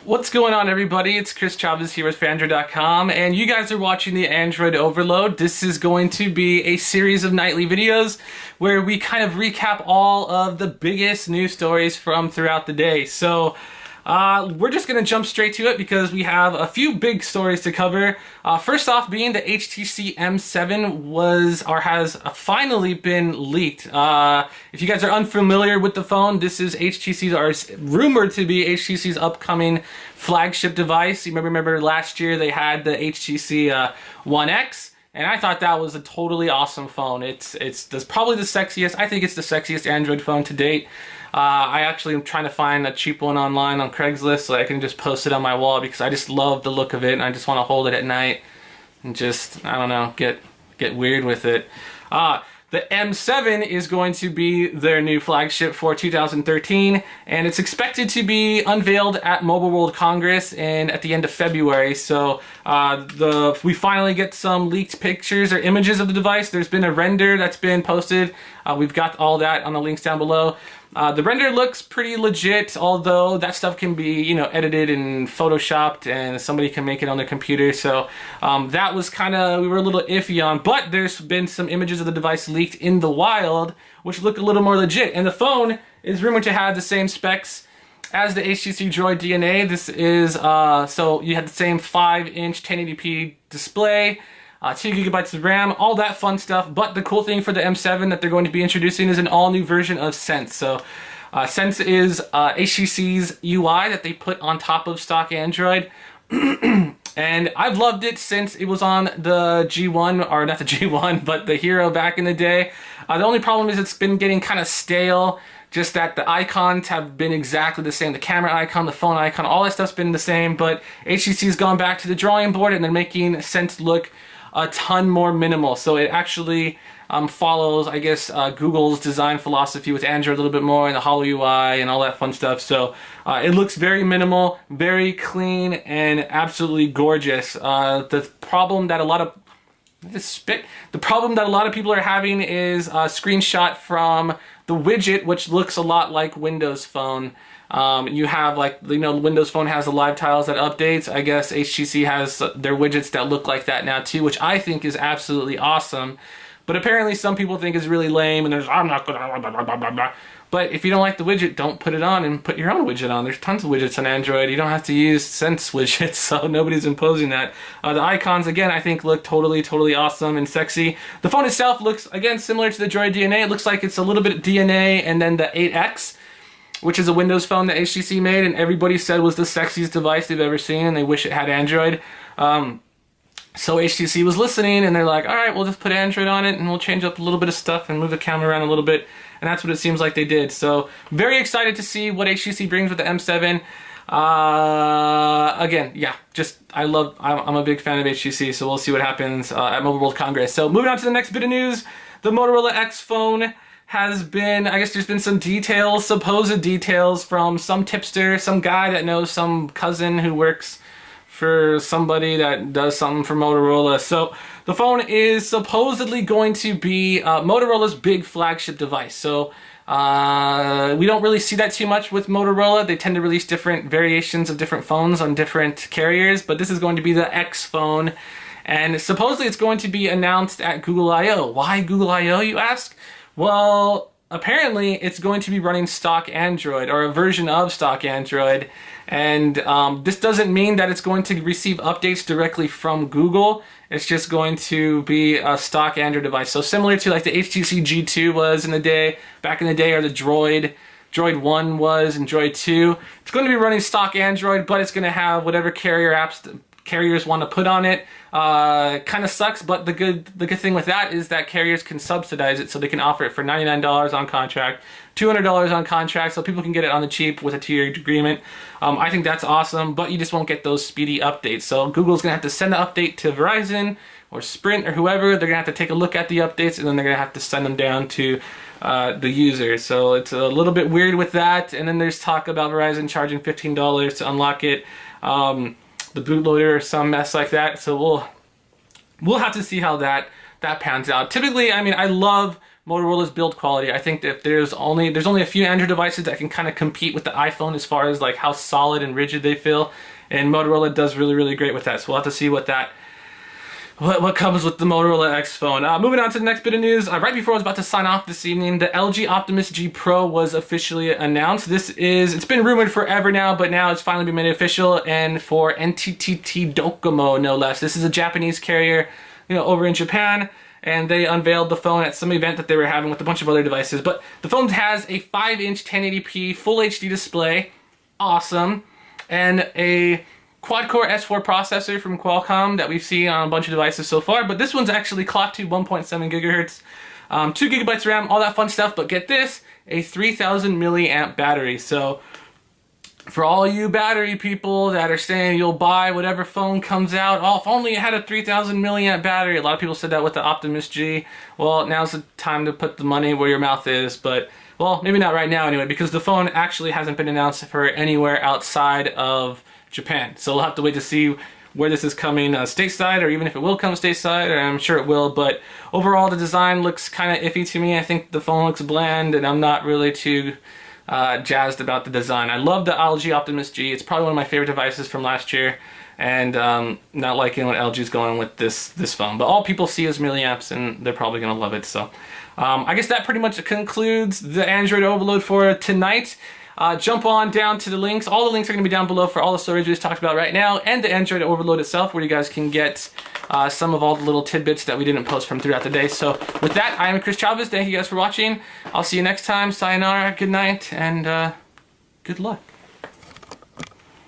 What's going on, everybody? It's Chris Chavez here with Fandroid.com, and you guys are watching the Android Overload. This is going to be a series of nightly videos where we kind of recap all of the biggest news stories from throughout the day. So we're just going to jump straight to it because we have a few big stories to cover. First off being the HTC M7 has finally been leaked. If you guys are unfamiliar with the phone, this is rumored to be HTC's upcoming flagship device. You remember last year they had the HTC One X. And I thought that was a totally awesome phone. It's probably the sexiest. I think it's the sexiest Android phone to date. I actually am trying to find a cheap one online on Craigslist so I can just post it on my wall because I just love the look of it and I just want to hold it at night and just, I don't know, get weird with it. The M7 is going to be their new flagship for 2013, and it's expected to be unveiled at Mobile World Congress at the end of February. So we finally get some leaked pictures or images of the device. There's been a render that's been posted. We've got all that on the links down below. The render looks pretty legit, although that stuff can be, edited and photoshopped and somebody can make it on their computer. So that was we were a little iffy on, but there's been some images of the device leaked in the wild, which look a little more legit. And the phone is rumored to have the same specs as the HTC Droid DNA. This is, so you have the same 5-inch 1080p display, 2 GB of RAM, all that fun stuff. But the cool thing for the M7 that they're going to be introducing is an all-new version of Sense. So Sense is HTC's UI that they put on top of stock Android. And I've loved it since it was on the G1, or not the G1, but the Hero back in the day. The only problem is it's been getting kind of stale. Just that the icons have been exactly the same. The camera icon, the phone icon, all that stuff's been the same. But HTC's gone back to the drawing board and they're making Sense look a ton more minimal. So it actually follows, I guess, Google's design philosophy with Android a little bit more and the Holo UI and all that fun stuff. So it looks very minimal, very clean, and absolutely gorgeous. The problem that a lot of people are having is a screenshot from the widget, which looks a lot like Windows Phone. You have Windows Phone has the live tiles that updates. I guess HTC has their widgets that look like that now too, which I think is absolutely awesome. But apparently some people think is really lame, and I'm not gonna blah, blah, blah, blah. But if you don't like the widget, don't put it on and put your own widget on. There's tons of widgets on Android. You don't have to use Sense widgets, so nobody's imposing that. The icons, again, I think look totally awesome and sexy. The phone itself looks, again, similar to the Droid DNA. It looks like it's a little bit DNA and then the 8X, which is a Windows phone that HTC made, and everybody said was the sexiest device they've ever seen, and they wish it had Android. So HTC was listening, and they're like, all right, we'll just put Android on it, and we'll change up a little bit of stuff and move the camera around a little bit, and that's what it seems like they did. So very excited to see what HTC brings with the M7. Again, yeah, I'm a big fan of HTC, so we'll see what happens at Mobile World Congress. So moving on to the next bit of news, the Motorola X phone has been, I guess there's been some details, supposed details from some tipster, some guy that knows some cousin who works for somebody that does something for Motorola. So the phone is supposedly going to be Motorola's big flagship device. So we don't really see that too much with Motorola. They tend to release different variations of different phones on different carriers, but this is going to be the X phone. And supposedly it's going to be announced at Google I/O. Why Google I/O, you ask? Well, apparently it's going to be running stock Android, or a version of stock Android, and this doesn't mean that it's going to receive updates directly from Google. It's just going to be a stock Android device. So similar to like the HTC G2 was back in the day, or the Droid 1 was, and Droid 2. It's going to be running stock Android, but it's going to have whatever carriers want to put on it. Kind of sucks, but the good thing with that is that carriers can subsidize it, so they can offer it for $99 on contract, $200 on contract, so people can get it on the cheap with a 2-year agreement. I think that's awesome, but you just won't get those speedy updates. So Google's gonna have to send an update to Verizon or Sprint or whoever. They're gonna have to take a look at the updates, and then they're gonna have to send them down to the user. So it's a little bit weird with that. And then there's talk about Verizon charging $15 to unlock it. The bootloader or some mess like that. So we'll have to see how that pans out. Typically, I mean, I love Motorola's build quality. I think that there's only a few Android devices that can kind of compete with the iPhone as far as like how solid and rigid they feel, and Motorola does really great with that. So we'll have to see what comes with the Motorola X phone. Moving on to the next bit of news. Right before I was about to sign off this evening, the LG Optimus G Pro was officially announced. It's been rumored forever now, but now it's finally been made official, and for NTT Docomo, no less. This is a Japanese carrier, over in Japan, and they unveiled the phone at some event that they were having with a bunch of other devices. But the phone has a 5-inch 1080p Full HD display, awesome, and a quad-core S4 processor from Qualcomm that we've seen on a bunch of devices so far, but this one's actually clocked to 1.7 gigahertz, 2 gigabytes RAM, all that fun stuff, but get this, a 3000 milliamp battery. So for all you battery people that are saying you'll buy whatever phone comes out, oh, if only it had a 3000 milliamp battery. A lot of people said that with the Optimus G. Well, now's the time to put the money where your mouth is, but, well, maybe not right now anyway, because the phone actually hasn't been announced for anywhere outside of Japan. So we'll have to wait to see where this is coming stateside, or even if it will come stateside, or I'm sure it will, but overall the design looks kind of iffy to me. I think the phone looks bland, and I'm not really too jazzed about the design. I love the LG Optimus G. It's probably one of my favorite devices from last year, and not liking what LG's going with this phone. But all people see is milliamps, and they're probably going to love it. So I guess that pretty much concludes the Android overload for tonight. Jump on down to the links. All the links are going to be down below for all the stories we just talked about right now, and the Android overload itself, where you guys can get some of all the little tidbits that we didn't post from throughout the day. So with that, I am Chris Chavez. Thank you guys for watching. I'll see you next time. Sayonara, good night, and good luck.